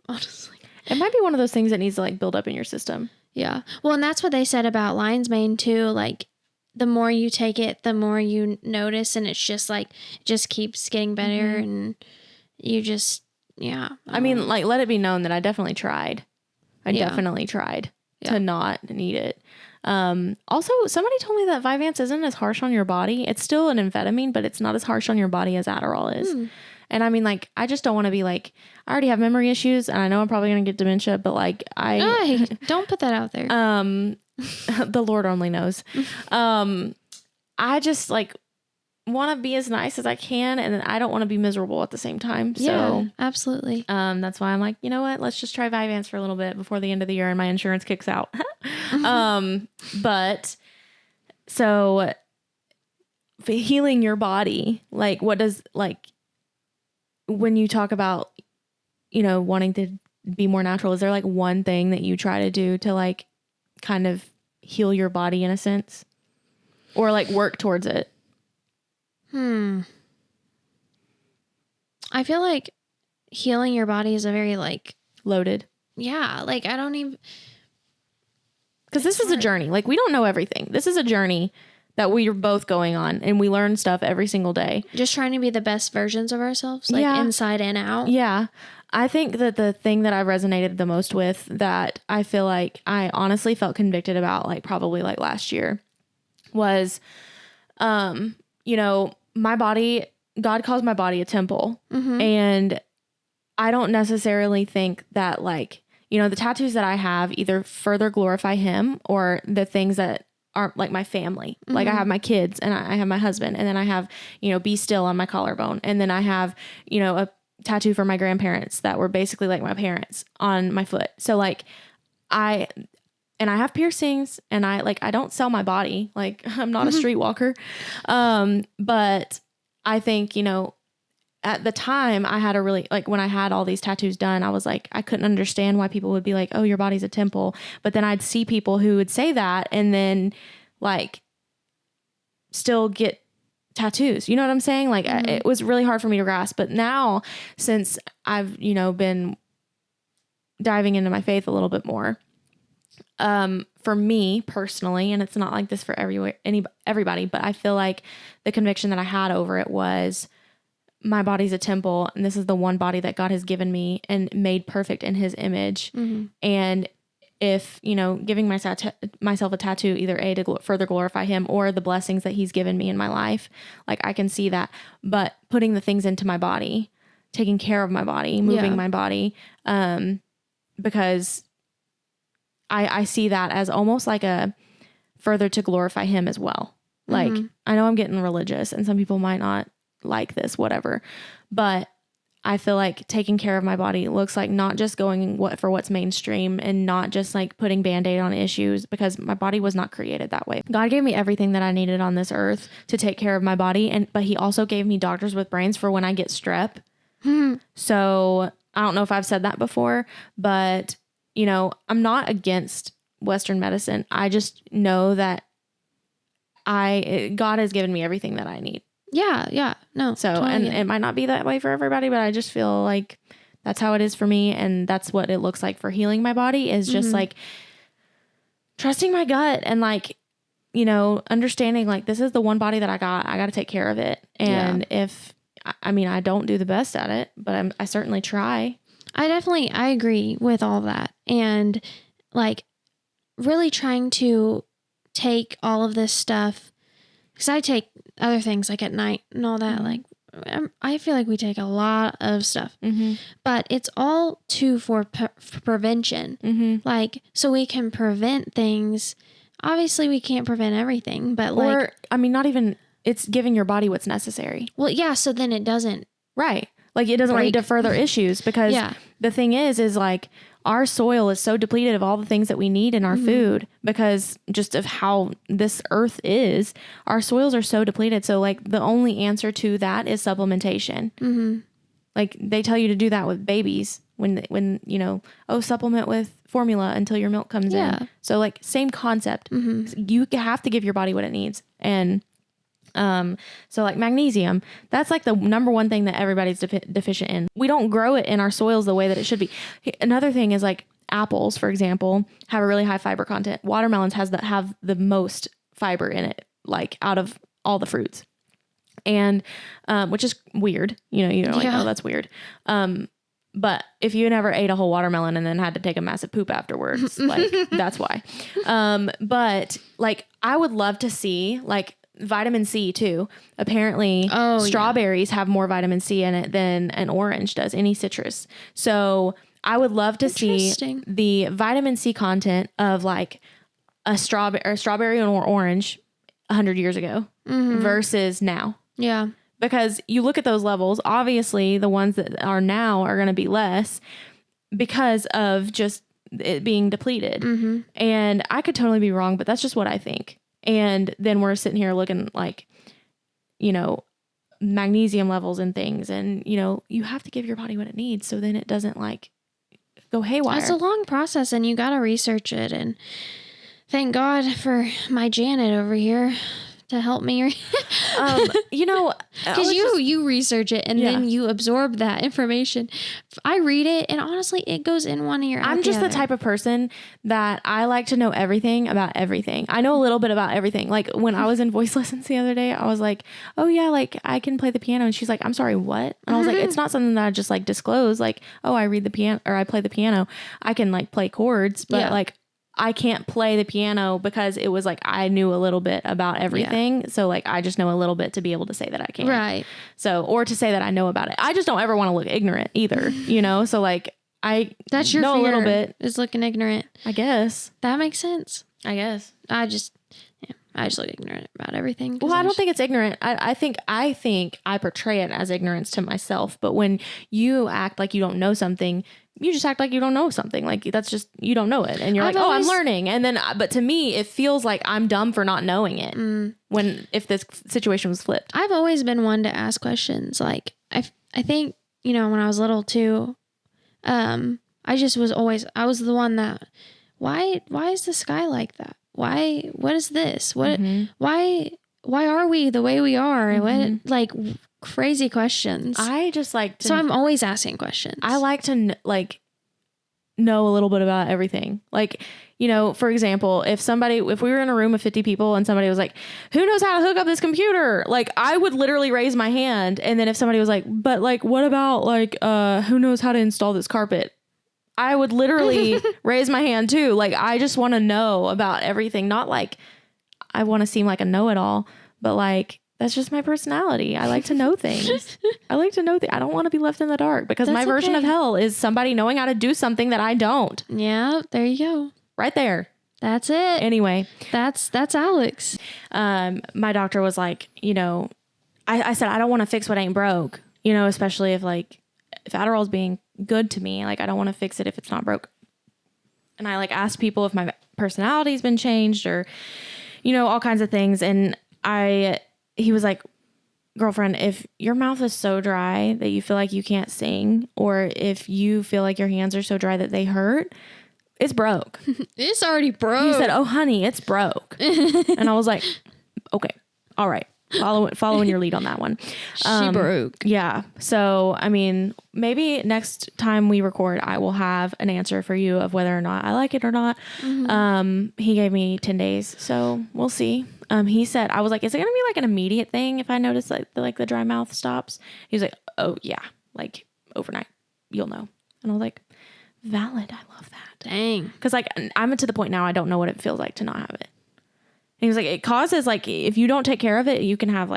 honestly. It might be one of those things that needs to like build up in your system. Yeah. Well, and that's what they said about lion's mane too. Like the more you take it, the more you notice, and it's just like, it just keeps getting better, and you just, yeah. I mean, like, let it be known that I definitely tried. I definitely tried to not need it. Also, somebody told me that Vyvanse isn't as harsh on your body. It's still an amphetamine, but it's not as harsh on your body as Adderall is. And I mean, like, I just don't want to be like, I already have memory issues, and I know I'm probably going to get dementia, but like, Hey, don't put that out there. The Lord only knows. I just like want to be as nice as I can, and I don't want to be miserable at the same time. So yeah, absolutely. That's why I'm like, you know what? Let's just try Vyvanse for a little bit before the end of the year and my insurance kicks out. But so for healing your body, like what does, like, when you talk about, you know, wanting to be more natural, is there like one thing that you try to do to like kind of heal your body in a sense, or like work towards it? I feel like healing your body is a very like loaded. Yeah. Like I don't even, because this is a journey. Like we don't know everything. This is a journey that we are both going on, and we learn stuff every single day. Just trying to be the best versions of ourselves, like inside and out. Yeah. I think that the thing that I resonated the most with, that I feel like I honestly felt convicted about, like probably like last year, was, you know, my body, God calls my body a temple. And I don't necessarily think that, like, you know, the tattoos that I have either further glorify him, or the things that aren't like my family. Like I have my kids, and I have my husband, and then I have, you know, Be Still on my collarbone. And then I have, you know, a tattoo for my grandparents that were basically like my parents on my foot. So like and I have piercings, and I don't sell my body. Like, I'm not a streetwalker. But I think, at the time I had a really, like, when I had all these tattoos done, I was like, I couldn't understand why people would be like, oh, your body's a temple. But then I'd see people who would say that and then like still get tattoos. You know what I'm saying? Like, it was really hard for me to grasp. But now, since I've, been diving into my faith a little bit more, for me personally, and it's not like this for everybody, but I feel like the conviction that I had over it was, my body's a temple, and this is the one body that God has given me and made perfect in his image. And if, giving myself a tattoo, either to further glorify him, or the blessings that he's given me in my life, like, I can see that. But putting the things into my body, taking care of my body, moving my body, because I see that as almost like a further to glorify him as well. Like, I know I'm getting religious, and some people might not like this, whatever, but I feel like taking care of my body looks like not just going for what's mainstream, and not just like putting Band-Aid on issues, because my body was not created that way. God gave me everything that I needed on this earth to take care of my body, but he also gave me doctors with brains for when I get strep. So I don't know if I've said that before, but I'm not against Western medicine. I just know that God has given me everything that I need. Yeah. No. So, totally. And it might not be that way for everybody, but I just feel like that's how it is for me. And that's what it looks like for healing my body, is just like trusting my gut and like, understanding like, this is the one body that I got to take care of it. And if, I don't do the best at it, but I certainly try. I agree with all that. And like really trying to take all of this stuff, because I take other things like at night and all that. Like, I feel like we take a lot of stuff, but it's all for prevention. Like, so we can prevent things. Obviously we can't prevent everything, but not even, it's giving your body what's necessary. Well, yeah. So then it doesn't. Right. Like, it doesn't lead to further issues, because the thing is like, our soil is so depleted of all the things that we need in our food, because just of how this earth is, our soils are so depleted. So like, the only answer to that is supplementation. Like, they tell you to do that with babies when supplement with formula until your milk comes in. So like, same concept. You have to give your body what it needs. And so like magnesium, that's like the number one thing that everybody's deficient in. We don't grow it in our soils the way that it should be. Another thing is like, apples, for example, have a really high fiber content. Watermelons have the most fiber in it, like, out of all the fruits. And, which is weird, like, oh, that's weird. But if you never ate a whole watermelon and then had to take a massive poop afterwards, like, that's why. But like, I would love to see like vitamin C too. Apparently strawberries have more vitamin C in it than an orange does, any citrus. So I would love to see the vitamin C content of like a strawberry or orange 100 years ago versus now. Yeah. Because you look at those levels, obviously the ones that are now are going to be less because of just it being depleted. And I could totally be wrong, but that's just what I think. And then we're sitting here looking like, magnesium levels and things. And, you have to give your body what it needs, so then it doesn't like go haywire. It's a long process, and you got to research it. And thank God for my Janet over here to help me. Because you research it and then you absorb that information. I read it, and honestly, it goes in one ear. I'm just the type of person that I like to know everything about everything. I know a little bit about everything. Like, when I was in voice lessons the other day, I was like, oh yeah, like, I can play the piano. And she's like, I'm sorry, what? And I was like, it's not something that I just like disclose. Like, oh, I read the piano, or I play the piano. I can like play chords, but like, I can't play the piano, because it was like, I knew a little bit about everything. Yeah. So like, I just know a little bit to be able to say that I can. Right. So, or to say that I know about it. I just don't ever want to look ignorant either, So like, that's your know fear, a little bit. Is looking ignorant. I guess. That makes sense. I guess. I just, I just look ignorant about everything. Well, I don't think it's ignorant. I think I portray it as ignorance to myself. But when you act like you don't know something, you just act like you don't know something. Like that's just, you don't know it. And you're I'm learning. And then, but to me, it feels like I'm dumb for not knowing it if this situation was flipped. I've always been one to ask questions. Like I think, when I was little too, I was the one that, why is the sky like that? What is this? Why are we the way we are? What, like crazy questions. I just like to, so I'm always asking questions. I like to know a little bit about everything. Like, for example, if we were in a room of 50 people and somebody was like, who knows how to hook up this computer? Like, I would literally raise my hand. And then if somebody was like, but like, what about like, who knows how to install this carpet? I would literally raise my hand too. Like, I just want to know about everything. Not like I want to seem like a know-it-all, but like, that's just my personality. I like to know things. I don't want to be left in the dark because my version of hell is somebody knowing how to do something that I don't. Yeah, there you go. Right there. That's it. Anyway. That's Alex. My doctor was like, I said, I don't want to fix what ain't broke, especially if Adderall's being good to me. Like, I don't want to fix it if it's not broke. And I asked people if my personality's been changed or, all kinds of things. And he was like, girlfriend, if your mouth is so dry that you feel like you can't sing, or if you feel like your hands are so dry that they hurt, it's broke. It's already broke. He said, oh, honey, it's broke. And I was like, okay, all right. Following your lead on that one. She broke. Yeah. So, I mean, maybe next time we record, I will have an answer for you of whether or not I like it or not. Mm-hmm. He gave me 10 days, so we'll see. He said, I was like, is it going to be like an immediate thing if I notice the dry mouth stops? He was like, oh yeah, like overnight, you'll know. And I was like, valid. I love that. Dang. Cause I'm to the point now, I don't know what it feels like to not have it. And he was like, it causes if you don't take care of it, you can have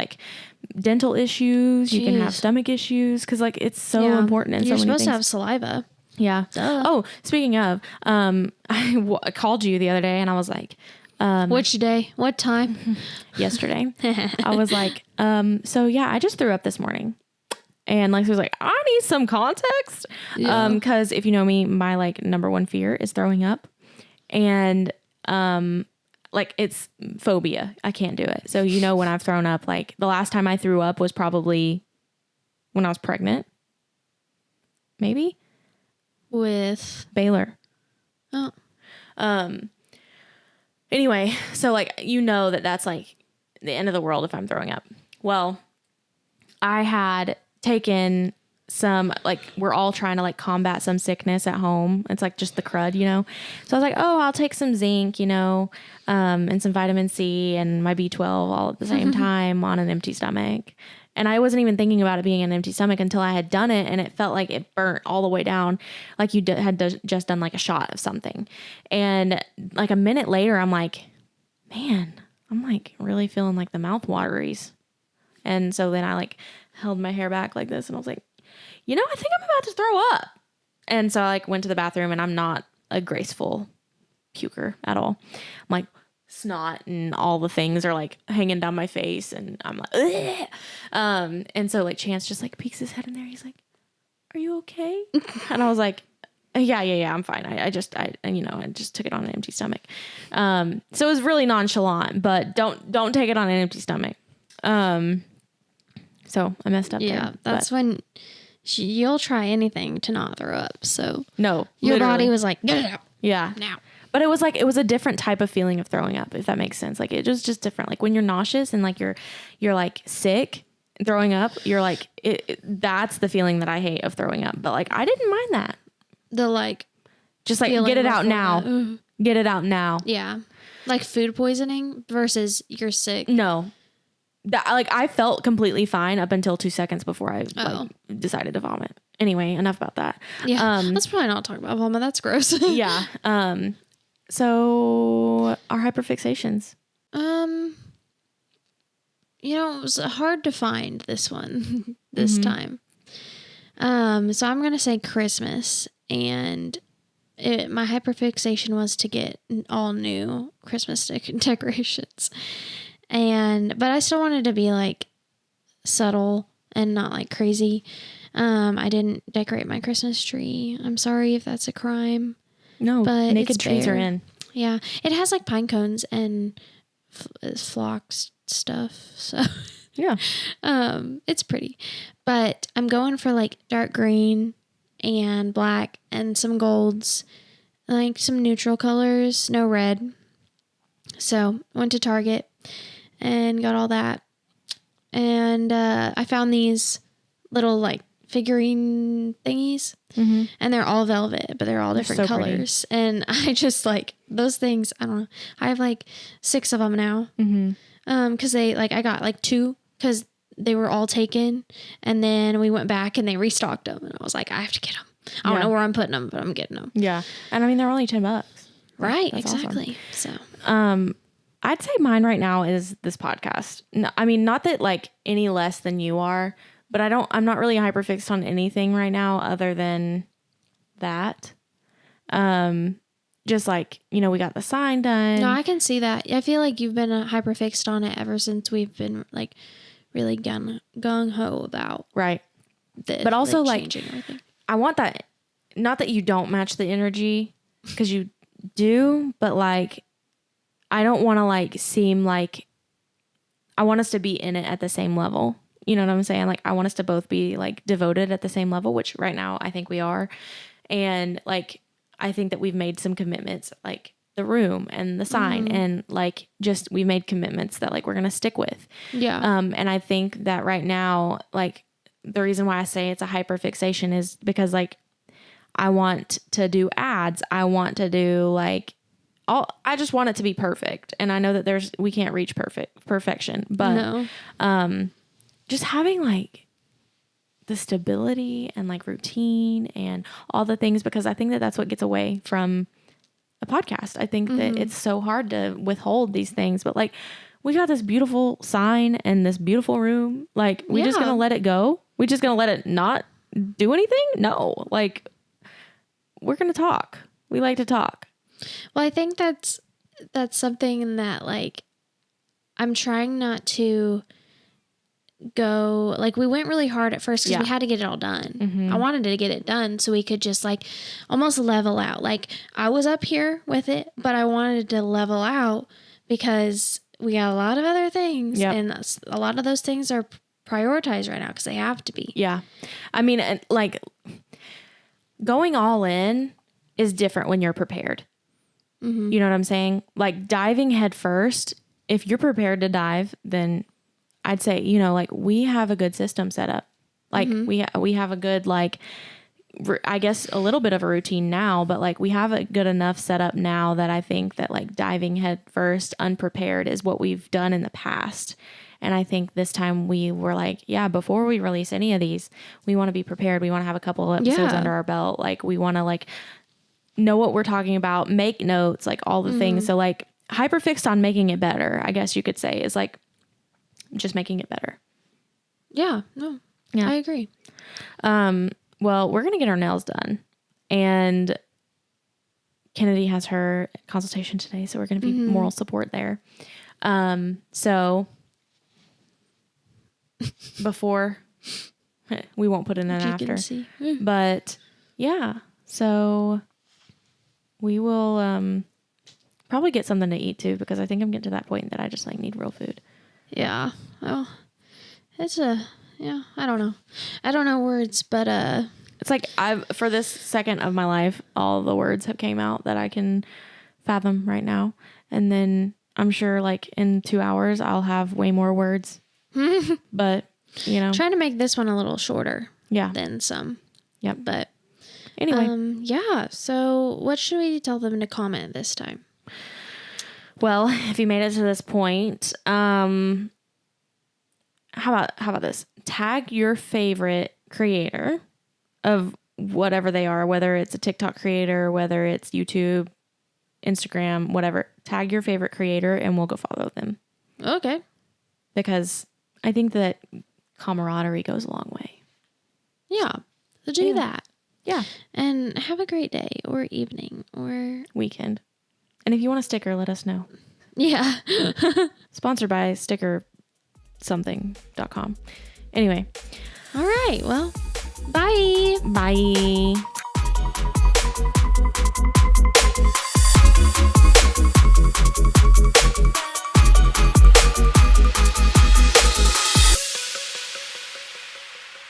dental issues, you can have stomach issues. Cause it's so important in so many things. You're supposed to have saliva. Yeah. Duh. Oh, speaking of, I called you the other day and I was like, which day? What time? Yesterday. I was like, so yeah, I just threw up this morning. And Lexi was like, I need some context. Yeah. Cause if you know me, my number one fear is throwing up. And, it's phobia. I can't do it. So, when I've thrown up, the last time I threw up was probably when I was pregnant. Maybe. With Baylor. Oh. Anyway, so that's the end of the world if I'm throwing up. Well, I had taken some, we're all trying to combat some sickness at home. It's just the crud, So I was like, oh, I'll take some zinc, and some vitamin C and my B12 all at the same time on an empty stomach. And I wasn't even thinking about it being an empty stomach until I had done it. And it felt like it burnt all the way down. Like you had just done a shot of something. And a minute later, I'm like, man, I'm really feeling the mouth wateries. And so then I held my hair back like this and I was like, I think I'm about to throw up. And so I went to the bathroom and I'm not a graceful puker at all. I'm snot and all the things are hanging down my face and I'm like, ugh. And so Chance just peeks his head in there. He's like, are you okay? And I was like, yeah, I'm fine. I just took it on an empty stomach. So it was really nonchalant, but don't take it on an empty stomach. So I messed up. Yeah. That's when you'll try anything to not throw up. So no, your literally. body was like, get it out. Yeah. Now. But it was it was a different type of feeling of throwing up, if that makes sense. It was just different. When you're nauseous and you're sick, throwing up, you're that's the feeling that I hate of throwing up. But I didn't mind that. The just get it out now. Get it out now. Yeah. Food poisoning versus you're sick. No. That I felt completely fine up until 2 seconds before I decided to vomit. Anyway, enough about that. Yeah. Let's probably not talk about vomit. That's gross. Yeah. So our hyperfixations. It was hard to find this one this time. So I'm going to say Christmas. And my hyperfixation was to get all new Christmas decorations. But I still wanted to be like subtle and not like crazy. I didn't decorate my Christmas tree. I'm sorry if that's a crime. No, but naked trees are in. Yeah. It has like pine cones and phlox stuff. So yeah. It's pretty. But I'm going for like dark green and black and some golds, like some neutral colors, no red. So went to Target and got all that. And I found these little like figurine thingies, and they're all velvet, but they're all different colors. Pretty. And I just like those things. I don't know. I have like 6 of them now. Because they like I got like 2 because they were all taken, and then we went back and they restocked them, and I was like, I have to get them. I don't know where I'm putting them, but I'm getting them. Yeah, and I mean they're only $10. Right, that's exactly. Awesome. So, I'd say mine right now is this podcast. No, I mean, not that like any less than you are, but I'm not really hyperfixed on anything right now other than that. Just like, we got the sign done. No, I can see that. I feel like you've been hyperfixed on it ever since we've been like really gung-ho about. Right. But also like I want that, not that you don't match the energy, because you do, but like, I don't want to like seem like, I want us to be in it at the same level. You know what I'm saying? Like, I want us to both be like devoted at the same level, which right now I think we are. And like, I think that we've made some commitments, like the room and the sign, and like just we've made commitments that like we're going to stick with. Yeah. And I think that right now, like the reason why I say it's a hyperfixation is because like I want to do ads. I want to do like I just want it to be perfect. And I know that we can't reach perfection, but just having like the stability and like routine and all the things, because I think that that's what gets away from a podcast. I think that it's so hard to withhold these things, but like we got this beautiful sign and this beautiful room. Like we just going to let it go. We just going to let it not do anything. No, like we're going to talk. We like to talk. Well, I think that's something that like I'm trying not to go, like we went really hard at first because we had to get it all done. I wanted to get it done so we could just like almost level out. Like I was up here with it, but I wanted to level out because we got a lot of other things, and a lot of those things are prioritized right now because they have to be. Yeah. I mean, like going all in is different when you're prepared. You know what I'm saying? Like diving head first, if you're prepared to dive, then I'd say, like we have a good system set up. Like we have a good, like, I guess a little bit of a routine now, but like we have a good enough setup now that I think that like diving head first unprepared is what we've done in the past. And I think this time we were like, before we release any of these, we want to be prepared. We want to have a couple of episodes under our belt. Like we want to like know what we're talking about, make notes, like all the things. So like hyperfixed on making it better, I guess you could say, is like just making it better. Yeah, no, I agree. Well, we're going to get our nails done, and Kennedy has her consultation today. So we're going to be moral support there. So before we won't put in an after, but so we will, probably get something to eat too, because I think I'm getting to that point that I just like need real food. Yeah. Well, it's I don't know. I don't know words, but it's like for this second of my life, all the words have came out that I can fathom right now. And then I'm sure like in 2 hours I'll have way more words. But, trying to make this one a little shorter. Yeah. Than some. Yep. But anyway. So what should we tell them to comment this time? Well, if you made it to this point, how about this? Tag your favorite creator of whatever they are, whether it's a TikTok creator, whether it's YouTube, Instagram, whatever. Tag your favorite creator and we'll go follow them. Okay. Because I think that camaraderie goes a long way. Yeah. So do that. Yeah. And have a great day or evening or Weekend. And if you want a sticker, let us know. yeah. Sponsored by stickersomething.com. Anyway. All right. Well, bye. Bye.